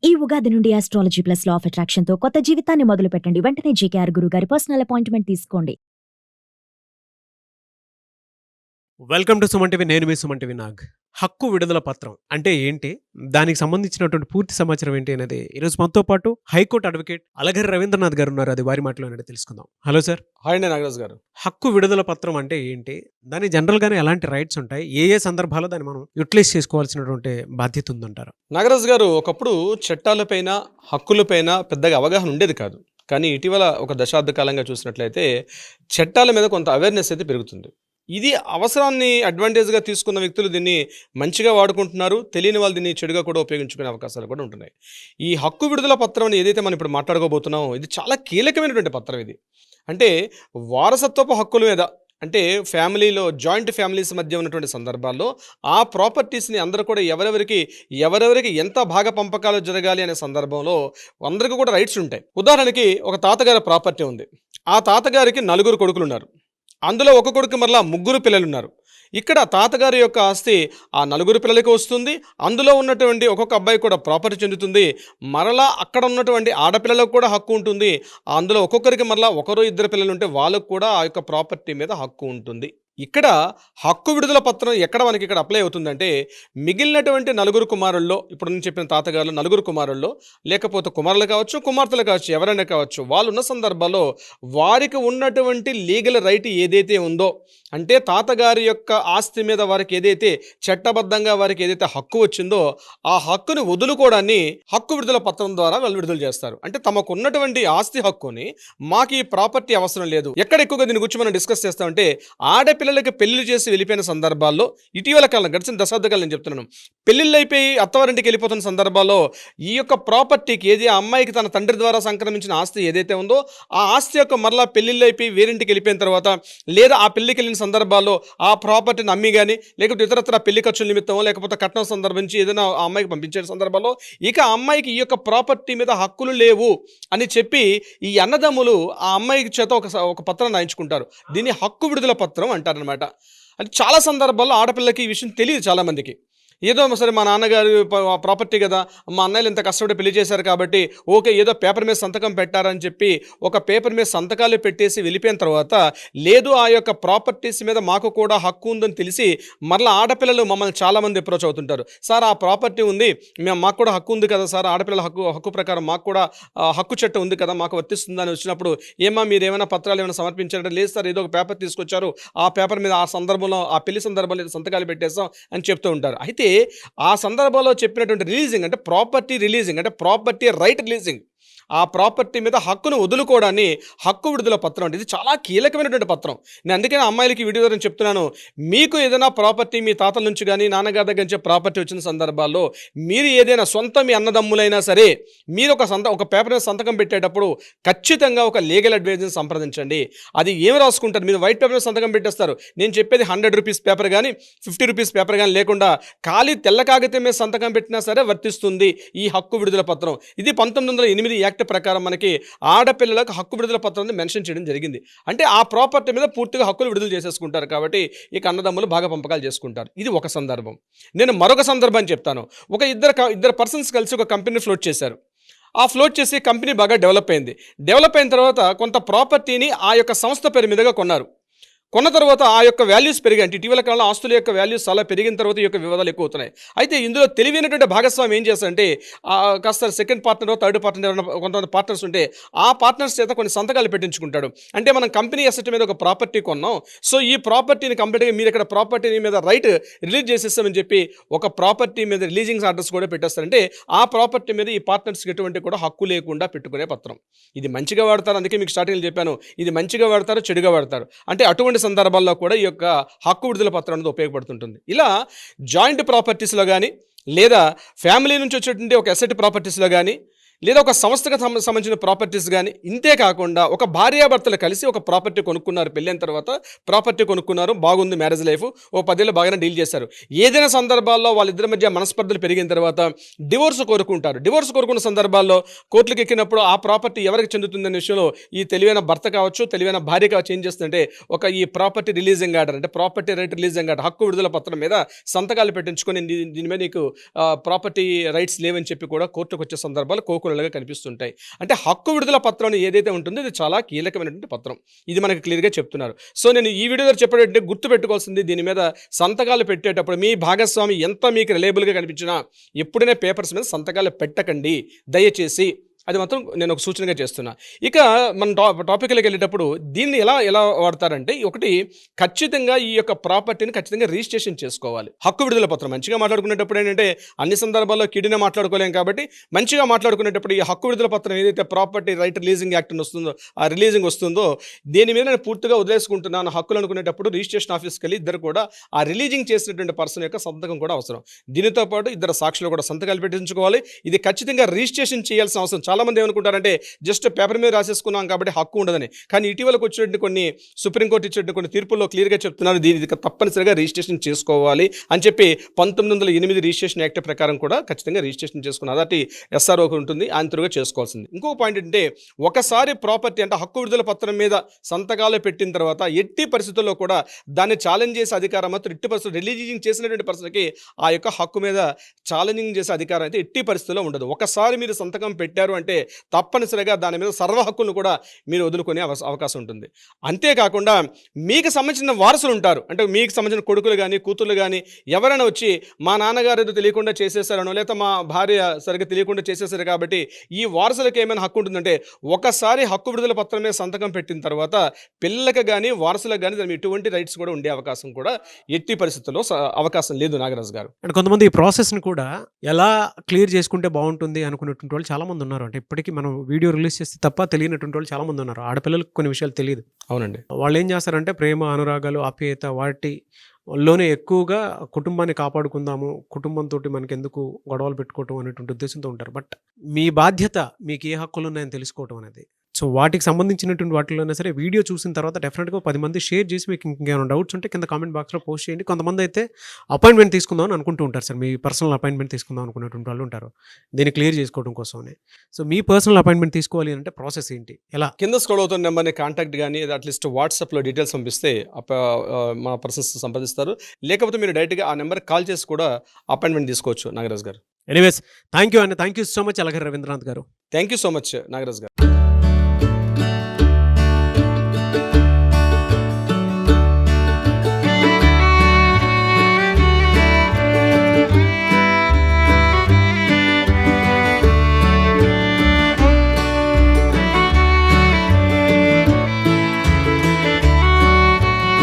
ఈ ఉగాది నుండి astrology plus law of attraction తో కొత్త జీవితాన్ని మొదలు పెట్టండి. వెంటనే జీకేఆర్ గురువు గారి పర్సనల్ అపాయింట్మెంట్ తీసుకోండి. Welcome to Suman TV. నేను మీ సుమన్ టీవీ నాగ్. హక్కు విడుదల పత్రం అంటే ఏంటి, దానికి సంబంధించినటువంటి పూర్తి సమాచారం ఏంటి అనేది ఈరోజు మనతో పాటు హైకోర్టు అడ్వకేట్ అలగరి రవీంద్రనాథ్ గారు ఉన్నారు. అది వారి మాటలోనే తెలుసుకుందాం. Hello sir. హాయ్ అండి నాగరాజు గారు. హక్కు విడుదల పత్రం అంటే ఏంటి, దాని జనరల్ గానే ఎలాంటి రైట్స్ ఉంటాయి, ఏ సందర్భాల్లో దాన్ని మనం యూటిలైజ్ చేసుకోవాల్సినటువంటి బాధ్యత ఉందంటారు? నాగరాజు గారు, ఒకప్పుడు చట్టాలపైన హక్కులపైన పెద్దగా అవగాహన ఉండేది కాదు. కానీ ఇటీవల ఒక దశాబ్ద కాలంగా చూసినట్లయితే చట్టాల మీద కొంత అవేర్నెస్ అయితే పెరుగుతుంది. ఇది అవసరాన్ని అడ్వాంటేజ్గా తీసుకున్న వ్యక్తులు దీన్ని మంచిగా వాడుకుంటున్నారు, తెలియని వాళ్ళు దీన్ని చెడుగా కూడా ఉపయోగించుకునే అవకాశాలు కూడా ఉంటున్నాయి. ఈ హక్కు విడుదల పత్రం ఏదైతే మనం ఇప్పుడు మాట్లాడుకోబోతున్నామో ఇది చాలా కీలకమైనటువంటి పత్రం. ఇది అంటే వారసత్వపు హక్కుల మీద, అంటే ఫ్యామిలీలో జాయింట్ ఫ్యామిలీస్ మధ్య ఉన్నటువంటి సందర్భాల్లో ఆ ప్రాపర్టీస్ని అందరూ కూడా ఎవరెవరికి ఎంత భాగ పంపకాలు జరగాలి అనే సందర్భంలో అందరికీ కూడా రైట్స్ ఉంటాయి. ఉదాహరణకి ఒక తాతగారి ప్రాపర్టీ ఉంది. ఆ తాతగారికి 4 కొడుకులు ఉన్నారు. అందులో ఒక కొడుకు మరలా 3 పిల్లలు ఉన్నారు. ఇక్కడ తాతగారి యొక్క ఆస్తి ఆ 4 పిల్లలకి వస్తుంది. అందులో ఉన్నటువంటి ఒక్కొక్క అబ్బాయి కూడా ప్రాపర్టీ చెందుతుంది. మరలా అక్కడ ఉన్నటువంటి ఆడపిల్లలకు కూడా హక్కు ఉంటుంది. అందులో ఒక్కొక్కరికి మరలా 1-2 పిల్లలు ఉంటే వాళ్ళకు కూడా ఆ యొక్క ప్రాపర్టీ మీద హక్కు ఉంటుంది. ఇక్కడ హక్కు విడుదల పత్రం ఎక్కడ మనకి ఇక్కడ అప్లై అవుతుందంటే, మిగిలినటువంటి 4 కుమారుల్లో, ఇప్పుడు నేను చెప్పిన తాతగారులు 4 కుమారుల్లో, లేకపోతే కుమారులు కావచ్చు, కుమార్తెలు కావచ్చు, ఎవరైనా కావచ్చు, వాళ్ళు ఉన్న సందర్భాల్లో వారికి ఉన్నటువంటి లీగల్ రైట్ ఏదైతే ఉందో, అంటే తాతగారి యొక్క ఆస్తి మీద వారికి ఏదైతే చట్టబద్ధంగా వారికి ఏదైతే హక్కు వచ్చిందో ఆ హక్కుని వదులుకోవడాన్ని హక్కు విడుదల పత్రం ద్వారా వాళ్ళు విడుదల చేస్తారు. అంటే తమకు ఉన్నటువంటి ఆస్తి హక్కుని, మాకు ఈ ప్రాపర్టీ అవసరం లేదు. ఎక్కడ ఎక్కువగా దీని గురించి మనం డిస్కస్ చేస్తామంటే, ఆడపిల్లలకి పెళ్లిళ్ళు చేసి వెళ్ళిపోయిన సందర్భాల్లో, ఇటీవల కాలం గడిచిన దశాబ్ద కాలం నేను చెప్తున్నాను, పెళ్లిళ్ళు అయిపోయి అత్తవారింటికి వెళ్ళిపోతున్న సందర్భాల్లో ఈ యొక్క ప్రాపర్టీకి, ఏది ఆ అమ్మాయికి తన తండ్రి ద్వారా సంక్రమించిన ఆస్తి ఏదైతే ఉందో ఆ ఆస్తి యొక్క మరలా పెళ్లిళ్ళు అయిపోయి వేరింటికి వెళ్ళిపోయిన తర్వాత, లేదా ఆ పెళ్లికి వెళ్ళిన సందర్భాల్లో ఆ ప్రాపర్టీని అమ్మి కానీ, లేకపోతే ఇతరత్ర పెళ్లి ఖర్చుల నిమిత్తమో, లేకపోతే కట్నం సందర్భించి ఏదైనా ఆ అమ్మాయికి పంపించే సందర్భాల్లో ఇక ఆ అమ్మాయికి ఈ యొక్క ప్రాపర్టీ మీద హక్కులు లేవు అని చెప్పి ఈ అన్నదమ్ములు ఆ అమ్మాయికి చేత ఒక పత్రం రాయించుకుంటారు. దీన్ని హక్కు విడుదల పత్రం అంటారనమాట. అంటే చాలా సందర్భాల్లో ఆడపిల్లకి ఈ విషయం తెలియదు చాలామందికి. ఏదో సరే మా నాన్నగారు ప్రాపర్టీ కదా, మా అన్నయ్యలు ఇంత కష్టపడి పెళ్లి చేశారు కాబట్టి ఓకే, ఏదో పేపర్ మీద సంతకం పెట్టారని చెప్పి ఒక పేపర్ మీద సంతకాలు పెట్టేసి వెళ్ళిపోయిన తర్వాత, లేదు ఆ యొక్క ప్రాపర్టీస్ మీద మాకు కూడా హక్కు ఉందని తెలిసి మరలా ఆడపిల్లలు మమ్మల్ని చాలామంది అప్రోచ్ అవుతుంటారు. సార్ ఆ ప్రాపర్టీ ఉంది, మాకు కూడా హక్కు ఉంది కదా సార్, ఆడపిల్లల హక్కు ప్రకారం మాకు కూడా హక్కు చట్టం ఉంది కదా, మాకు వర్తిస్తుందని వచ్చినప్పుడు, ఏమా మీరు ఏమైనా పత్రాలు ఏమైనా సమర్పించారంటే, లేదు సార్ ఏదో ఒక పేపర్ తీసుకొచ్చారు, ఆ పేపర్ మీద ఆ సందర్భంలో ఆ పెళ్లి సందర్భంలో సంతకాలు పెట్టేస్తాం అని చెప్తూ ఉంటారు. అయితే ఆ సందర్భంలో చెప్పినటువంటి రిలీజింగ్ అంటే ప్రాపర్టీ రిలీజింగ్, అంటే ప్రాపర్టీ రైట్ రిలీజింగ్, ఆ ప్రాపర్టీ మీద హక్కును వదులుకోవడాన్ని హక్కు విడుదల పత్రం అంటే ఇది చాలా కీలకమైనటువంటి పత్రం. నేను అందుకని అమ్మాయిలకి వీడియో ద్వారా చెప్తున్నాను, మీకు ఏదైనా ప్రాపర్టీ మీ తాతల నుంచి కానీ నాన్నగారి దగ్గర నుంచి ప్రాపర్టీ వచ్చిన సందర్భాల్లో, మీరు ఏదైనా సొంత మీ అన్నదమ్ములైనా సరే మీరు ఒక పేపర్ మీద సంతకం పెట్టేటప్పుడు ఖచ్చితంగా ఒక లీగల్ అడ్వైజర్ని సంప్రదించండి. అది ఏమి రాసుకుంటారు, మీరు వైట్ పేపర్ మీద సంతకం పెట్టేస్తారు. నేను చెప్పేది 100 రూపీస్ పేపర్ కానీ 50 రూపీస్ పేపర్ కానీ లేకుండా ఖాళీ తెల్ల కాగితం మీద సంతకం పెట్టినా సరే వర్తిస్తుంది ఈ హక్కు విడుదల పత్రం. ఇది 1908 యాక్ట్ ప్రకారం మనకి ఆడపిల్లలకు హక్కు విడుదల పత్రాన్ని మెన్షన్ చేయడం జరిగింది. అంటే ఆ ప్రాపర్టీ మీద పూర్తిగా హక్కులు విడుదల చేసేసుకుంటారు కాబట్టి ఇక అన్నదమ్ములు భాగ పంపకాలు చేసుకుంటారు. ఇది ఒక సందర్భం. నేను మరొక సందర్భాన్ని చెప్తాను. ఒక ఇద్దరు పర్సన్స్ కలిసి ఒక కంపెనీ ఫ్లోట్ చేశారు. ఆ ఫ్లోట్ చేసి కంపెనీ బాగా డెవలప్ అయింది. డెవలప్ అయిన తర్వాత కొంత ప్రాపర్టీని ఆ యొక్క సంస్థ పేరు మీదుగా కొన్నారు. కొన్న తర్వాత ఆ యొక్క వాల్యూస్ పెరిగాయి. అంటే ఇటీవల కాలంలో ఆస్తుల యొక్క వాల్యూస్ చాలా పెరిగిన తర్వాత ఈ యొక్క వివాదాలు ఎక్కువ అవుతున్నాయి. అయితే ఇందులో తెలివైనటువంటి భాగస్వామి ఏం చేస్తారంటే, కాస్త సెకండ్ పార్ట్నర్ థర్డ్ పార్ట్నర్ కొంతమంది పార్ట్నర్స్ ఉంటే ఆ పార్ట్నర్స్ చేత కొన్ని సంతకాలు పెట్టించుకుంటాడు. అంటే మనం కంపెనీ అసెట్ మీద ఒక ప్రాపర్టీ కొన్నాం, సో ఈ ప్రాపర్టీని కంప్లీట్గా మీరు ఇక్కడ ప్రాపర్టీ మీద రైట్ రిలీజ్ చేసేస్తామని చెప్పి ఒక ప్రాపర్టీ మీద రిలీజింగ్ ఆర్డర్స్ కూడా పెట్టేస్తారంటే ఆ ప్రాపర్టీ మీద ఈ పార్ట్నర్స్కి ఎటువంటి కూడా హక్కు లేకుండా పెట్టుకునే పత్రం. ఇది మంచిగా వాడతారు, అందుకే మీకు స్టార్టింగ్లో చెప్పాను, ఇది మంచిగా వాడతారు, చెడుగా వాడతారు. అంటే అటువంటి సందర్భాల్లో కూడా ఈ యొక్క హక్కు విడుదల పత్రం అనేది ఉపయోగపడుతుంటుంది. ఇలా జాయింట్ ప్రాపర్టీస్లో కానీ, లేదా ఫ్యామిలీ నుంచి వచ్చేటువంటి ఒక అసెట్ ప్రాపర్టీస్లో కానీ, లేదా ఒక సంస్థకు సంబంధించిన ప్రాపర్టీస్ కానీ, ఇంతే కాకుండా ఒక భార్యాభర్తలు కలిసి ఒక ప్రాపర్టీ కొనుక్కున్నారు, పెళ్ళైన తర్వాత ప్రాపర్టీ కొనుక్కున్నారు, బాగుంది మ్యారేజ్ లైఫ్, ఓ 10 ఏళ్ళు బాగానే డీల్ చేశారు. ఏదైనా సందర్భాల్లో వాళ్ళిద్దరి మధ్య మనస్పర్ధలు పెరిగిన తర్వాత డివోర్స్ కోరుకుంటారు. డివోర్స్ కోరుకున్న సందర్భాల్లో కోర్టులకు ఎక్కినప్పుడు ఆ ప్రాపర్టీ ఎవరికి చెందుతుందనే విషయంలో ఈ తెలివైన భర్త కావచ్చు, తెలివైన భార్య కావచ్చు ఏం చేస్తుందంటే ఈ ప్రాపర్టీ రిలీజింగ్ ఆర్డర్, అంటే ప్రాపర్టీ రైట్ రిలీజింగ్ ఆర్డర్, హక్కు విడుదల పత్రం మీద సంతకాలు పెట్టించుకొని దీని మీద నీకు ప్రాపర్టీ రైట్స్ లేవని చెప్పి కూడా కోర్టుకు వచ్చే సందర్భాలు కోకొల్లగా కనిపిస్తుంటాయి. అంటే హక్కు విడుదల పత్రం ఏదైతే ఉంటుందో ఇది చాలా కీలకమైనటువంటి పత్రం. ఇది మనకి క్లియర్గా చెప్తున్నారు. సో నేను ఈ వీడియో ద్వారా చెప్పేటంటే గుర్తు పెట్టుకోవాల్సింది, దీని మీద సంతకాలు పెట్టేటప్పుడు మీ భాగస్వామి ఎంత మీకు రిలయబుల్గా కనిపించినా ఎప్పుడైనా పేపర్స్ మీద సంతకాలు పెట్టకండి దయచేసి. అది మాత్రం నేను ఒక సూచనగా చేస్తున్నా. ఇక మన టాపిక్లోకి వెళ్ళేటప్పుడు దీన్ని ఎలా వాడతారంటే, ఒకటి ఖచ్చితంగా ఈ యొక్క ప్రాపర్టీని ఖచ్చితంగా రిజిస్ట్రేషన్ చేసుకోవాలి. హక్కు విడుదల పత్రం మంచిగా మాట్లాడుకునేటప్పుడు ఏంటంటే అన్ని సందర్భాల్లో కిడినే మాట్లాడుకోలేం కాబట్టి మంచిగా మాట్లాడుకునేటప్పుడు ఈ హక్కు విడుదల పత్రం ఏదైతే ప్రాపర్టీ రైట్ రిలీజింగ్ యాక్ట్ వస్తుందో, ఆ రిలీజింగ్ వస్తుందో దీని మీద నేను పూర్తిగా వదిలేసుకుంటున్నాను హక్కులు అనుకునేటప్పుడు రిజిస్ట్రేషన్ ఆఫీస్కి వెళ్ళి ఇద్దరు కూడా ఆ రిలీజింగ్ చేసినటువంటి పర్సన్ యొక్క సంతకం కూడా అవసరం. దీనితో పాటు ఇద్దరు సాక్షులు కూడా సంతకాలు పెట్టించుకోవాలి. ఇది ఖచ్చితంగా రిజిస్ట్రేషన్ చేయాల్సిన అవసరం. చాలామంది ఏమనుకుంటారంటే జస్ట్ పేపర్ మీద రాసేసుకున్నాం కాబట్టి హక్కు ఉండదని. కానీ ఇటీవలకు వచ్చినటువంటి కొన్ని సుప్రీంకోర్టు ఇచ్చినటువంటి కొన్ని తీర్పుల్లో క్లియర్గా చెప్తున్నారు దీనికి తప్పనిసరిగా రిజిస్ట్రేషన్ చేసుకోవాలి అని చెప్పి 1908 రిజిస్ట్రేషన్ యాక్ట్ ప్రకారం కూడా ఖచ్చితంగా రిజిస్ట్రేషన్ చేసుకున్న అదటి ఎస్ఆర్ఓకి ఉంటుంది, అంతరుగా చేసుకోవాల్సింది. ఇంకొక పాయింట్ ఏంటంటే, ఒకసారి ప్రాపర్టీ అంటే హక్కు విడుదల పత్రం మీద సంతకాలు పెట్టిన తర్వాత ఎట్టి పరిస్థితుల్లో కూడా దాన్ని ఛాలెంజ్ చేసే అధికారం మాత్రం ఎట్టి పరిస్థితుల్లో రిలీజింగ్ చేసినటువంటి పర్సన్కి ఆ యొక్క హక్కు మీద ఛాలెంజింగ్ చేసే అధికారం అయితే ఎట్టి పరిస్థితుల్లో ఉండదు. ఒకసారి మీరు సంతకం పెట్టారు అంటే తప్పనిసరిగా దాని మీద సర్వ హక్కులను కూడా మీరు వదులుకునే అవకాశం ఉంటుంది. అంతేకాకుండా మీకు సంబంధించిన వారసులు ఉంటారు, అంటే మీకు సంబంధించిన కొడుకులు కానీ కూతుర్లు కానీ ఎవరైనా వచ్చి మా నాన్నగారు ఏదో తెలియకుండా చేసేసారనో, లేదా మా భార్య సరిగ్గా తెలియకుండా చేసేసారు కాబట్టి ఈ వారసులకు ఏమైనా హక్కు ఉంటుందంటే, ఒకసారి హక్కు విడుదల పత్రం మీద సంతకం పెట్టిన తర్వాత పిల్లలకు కానీ వారసులకు కానీ దాని ఎటువంటి రైట్స్ కూడా ఉండే అవకాశం కూడా ఎట్టి పరిస్థితుల్లో అవకాశం లేదు నాగరాజు గారు. అంటే కొంతమంది ఈ ప్రాసెస్ని కూడా ఎలా క్లియర్ చేసుకుంటే బాగుంటుంది అనుకునేటువంటి వాళ్ళు చాలామంది ఉన్నారు. అంటే ఇప్పటికీ మనం వీడియో రిలీజ్ చేస్తే తప్ప తెలియనటువంటి వాళ్ళు చాలామంది ఉన్నారు. ఆడపిల్లలకు కొన్ని విషయాలు తెలియదు. అవునండి. వాళ్ళు ఏం చేస్తారంటే ప్రేమ, అనురాగాలు, ఆప్యాయత వాటిలోనే ఎక్కువగా కుటుంబాన్ని కాపాడుకుందాము, కుటుంబంతో మనకెందుకు గొడవలు పెట్టుకోవటం అనేటువంటి ఉద్దేశంతో ఉంటారు. బట్ మీ బాధ్యత మీకు ఏ హక్కులు ఉన్నాయని తెలుసుకోవటం అనేది. సో వాటికి సంబంధించినటువంటి వాటిలోనే సరే వీడియో చూసిన తర్వాత డెఫినెట్గా 10 మంది షేర్ చేసి మీకు ఇంకేమైనా డౌట్స్ ఉంటే కింద కామెంట్ బాక్స్లో పోస్ట్ చేయండి. కొంతమంది అయితే అపాయింట్మెంట్ తీసుకుందాం అని అనుకుంటూ ఉంటారు సార్, మీ పర్సనల్ అపాయింట్మెంట్ తీసుకుందాం అనుకునేటువంటి వాళ్ళు ఉంటారు దీన్ని క్లియర్ చేసుకోవడం కోసమే. సో మీ పర్సనల్ అపాయింట్మెంట్ తీసుకోవాలి అంటే ప్రాసెస్ ఏంటి, ఎలా? కింద స్క్రోల్ అవుతున్న నెంబర్ని కాంటాక్ట్ కానీ అట్లీస్ట్ వాట్సాప్లో డీటెయిల్స్ పంపిస్తే మా పర్సన్స్ సంప్రదిస్తారు. లేకపోతే మీరు డైరెక్ట్గా ఆ నెంబర్ కాల్ చేసి కూడా అపాయింట్మెంట్ తీసుకోవచ్చు Nagaraj garu. Anyways thank you so much Alagar Ravindranath garu. Thank you so much Nagaraj గారు.